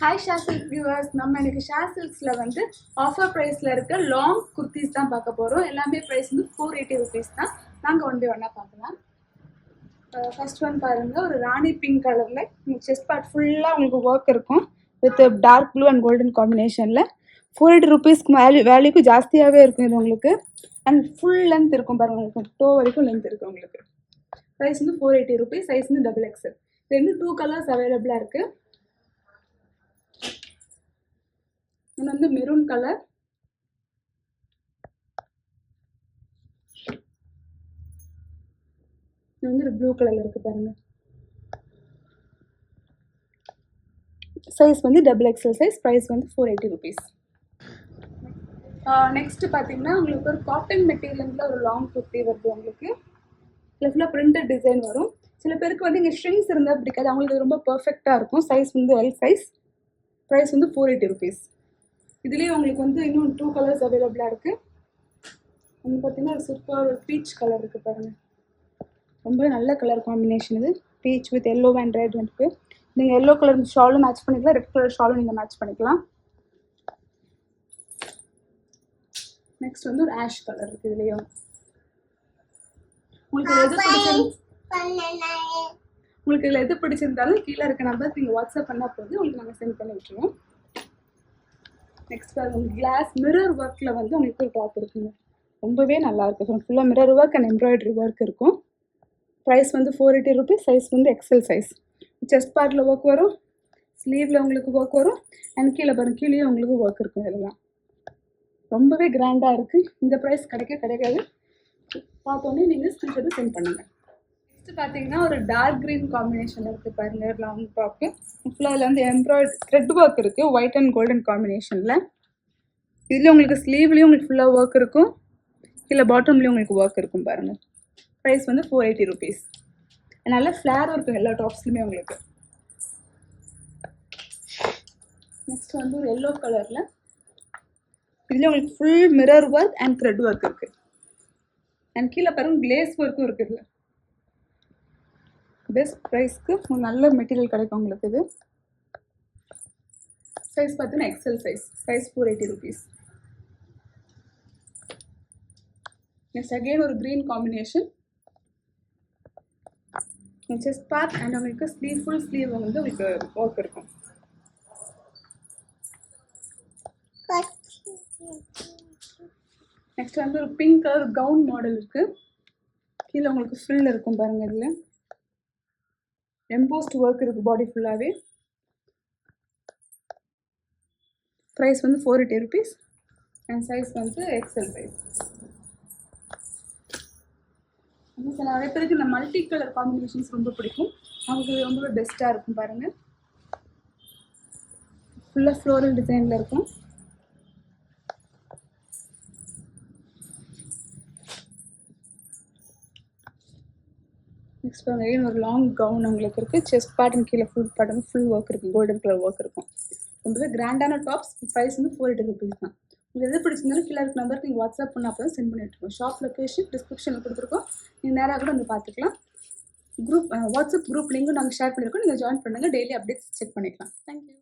Hi Shazilk viewers, நம்ம இன்னைக்கு ஷாசில்க்ஸ்ல வந்து ஆஃபர் பிரைஸ்ல இருக்க லாங் குர்த்திஸ் தான் பார்க்க போறோம். எல்லாமே பிரைஸ் வந்து 480 rupees தான். நாங்க ஒன் பை ஒன்னா பார்க்கலாம். ஃபர்ஸ்ட் ஒன் பாருங்க, ஒரு ராணி பிங்க் கலர்ல செஸ்ட் பார்ட் ஃபுல்லா உங்களுக்கு ஒர்க் இருக்கும் with dark blue and golden காம்பினேஷன்ல 480 rupeesக்கு வேல்யூக்கு ஜாஸ்தியாகவே இருக்கும் இது உங்களுக்கு. அண்ட் ஃபுல் லென்த் இருக்கும் பாருங்க, உங்களுக்கு டோ வரைக்கும் லென்த் இருக்கு உங்களுக்கு. ப்ரைஸ் வந்து 480 rupees, சைஸ் வந்து XXL. இது வந்து 2 கலர்ஸ் அவைலபிளா இருக்கு. இது வந்து மெரூன் கலர், இது வந்து ப்ளூ கலர்ல இருக்கு பாருங்க. சைஸ் வந்து XXL சைஸ். ப்ரைஸ் வந்து 480 rupees. நெக்ஸ்ட் பார்த்தீங்கன்னா உங்களுக்கு ஒரு காட்டன் மெட்டீரியலில் ஒரு லாங் குர்த்தி வருது உங்களுக்கு. இதில் ஃபுல்லாக பிரிண்டட் டிசைன் வரும். சில பேருக்கு வந்து இங்கே ஸ்ட்ரிங்ஸ் இருந்தால் பிடிக்காது, அவங்களுக்கு ரொம்ப பர்ஃபெக்டாக இருக்கும். சைஸ் வந்து L சைஸ். ப்ரைஸ் வந்து 480 rupees. இதுலேயே உங்களுக்கு வந்து இன்னும் 2 கலர்ஸ் அவைலபிளாக இருக்குது. வந்து பார்த்தீங்கன்னா ஒரு சூப்பர் ஒரு பீச் கலர் இருக்குது பாருங்கள். ரொம்ப நல்ல கலர் காம்பினேஷன் இது. Beach with yellow and red இருக்குது. நீங்கள் எல்லோ கலர் ஷாலும் மேட்ச் பண்ணிக்கலாம், ரெட் கலர் ஷாலும் நீங்கள் மேட்ச் பண்ணிக்கலாம். நெக்ஸ்ட் வந்து ஒரு ஆஷ் கலர் இருக்குது இதுலேயும். உங்களுக்கு இதில் எது பிடிச்சிருந்தாலும் கீழே இருக்க நம்பர் நீங்கள் வாட்ஸ்அப் பண்ணால் போது உங்களுக்கு நாங்கள் சென்ட் பண்ணி விட்டுருவோம். நெக்ஸ்ட் உங்களுக்கு கிளாஸ் மிரர் ஒர்க்கில் வந்து உங்களுக்கு ஒரு டாப் இருக்குங்க. ரொம்பவே நல்லா இருக்குது. ஃபுல்லாக mirror work and embroidery work இருக்கும். ப்ரைஸ் வந்து 480 rupees. சைஸ் வந்து XL சைஸ். செஸ்ட் பார்ட்டில் ஒர்க் வரும், ஸ்லீவில் உங்களுக்கு ஒர்க் வரும், அண்ட் கீழே பாருங்க, கீழேயும் உங்களுக்கு ஒர்க் இருக்கும். இதெல்லாம் ரொம்பவே கிராண்டாக இருக்குது. இந்த ப்ரைஸ் கிடைக்காது. பார்த்தோன்னே நீங்கள் ஸ்க்ரீன்ஷாட் சென்ட் பண்ணுங்கள். நெக்ஸ்ட் பார்த்தீங்கன்னா ஒரு டார்க் க்ரீன் காம்பினேஷன் இருக்குது பாருங்கள். லாங் டாப்பு ஃபுல்லாக அதில் வந்து எம்ப்ராய்டரி த்ரெட் ஒர்க் இருக்குது, ஒயிட் அண்ட் கோல்டன் காம்பினேஷனில். இதில் உங்களுக்கு ஸ்லீவ்லேயும் உங்களுக்கு ஃபுல்லாக ஒர்க் இருக்கும், கீழே பாட்டம்லேயும் உங்களுக்கு ஒர்க் இருக்கும் பாருங்கள். ப்ரைஸ் வந்து 480 rupees. நல்ல ஃப்ளேரும் இருக்கும் எல்லா டாப்ஸ்லையுமே உங்களுக்கு. நெக்ஸ்ட் வந்து ஒரு எல்லோ கலரில் இதில் உங்களுக்கு full mirror work and thread work இருக்குது. அண்ட் கீழே பாருங்க கிளேஸ் ஒர்க்கும் இருக்குது. பெஸ்ட் ப்ரைஸ்க்கு நல்ல மெட்டீரியல் கிடைக்கும் உங்களுக்கு. இது சைஸ் பார்த்தீங்கன்னா XL size. Price 480 rupees. Next again ஒரு green combination. Chest part and உங்களுக்கு ஸ்லீவ் ஃபுல் ஸ்லீவ் வந்து உங்களுக்கு ஒர்க் இருக்கும். நெக்ஸ்ட் வந்து ஒரு பிங்க் கலர் கவுன் மாடல் இருக்குது. கீழே உங்களுக்கு ஃபில் இருக்கும் பாருங்கள். இதில் எம்போஸ்ட் ஒர்க் இருக்குது பாடி ஃபுல்லாகவே. ப்ரைஸ் வந்து 480 rupees. அண்ட் சைஸ் வந்து XL சைஸ். நிறைய பேருக்கு இந்த மல்டி கலர் காம்பினேஷன்ஸ் ரொம்ப பிடிக்கும், அவங்களுக்கு ரொம்பவே பெஸ்ட்டாக இருக்கும் பாருங்கள். ஃபுல்லாக ஃப்ளோரல் டிசைனில் இருக்கும். நெக்ஸ்ட் பாருங்க, ஒரு லாங் கவுன் உங்களுக்கு இருக்குது. செஸ்ட் பார்ட் கீழே ஃபுல் பார்ட் வந்து ஃபுல் ஒர்க் இருக்குது, கோல்டன் கலர் ஒர்க் இருக்கும். ரொம்பவே கிராண்டான டாப்ஸ். ப்ரைஸ் வந்து 480 rupees தான். உங்களுக்கு எது பிடிச்சிருந்தாலும் கீழே இருக்க நம்பருக்கு நீங்கள் வாட்ஸ்அப் பண்ண அப்போ தான் சென்ட் பண்ணிட்டுருக்கோம். ஷாப் லொக்கேஷன் டிஸ்கிரிப்ஷனில் கொடுத்துருக்கோம், நீங்கள் நேராக கூட வந்து பார்த்துக்கலாம். வாட்ஸ்அப் குரூப் லிங்க்கும் நாங்கள் ஷேர் பண்ணியிருக்கோம், நீங்கள் ஜாயின் பண்ணுங்கள். டெய்லி அப்டேட்ஸ் செக் பண்ணிக்கலாம். தேங்க்யூ.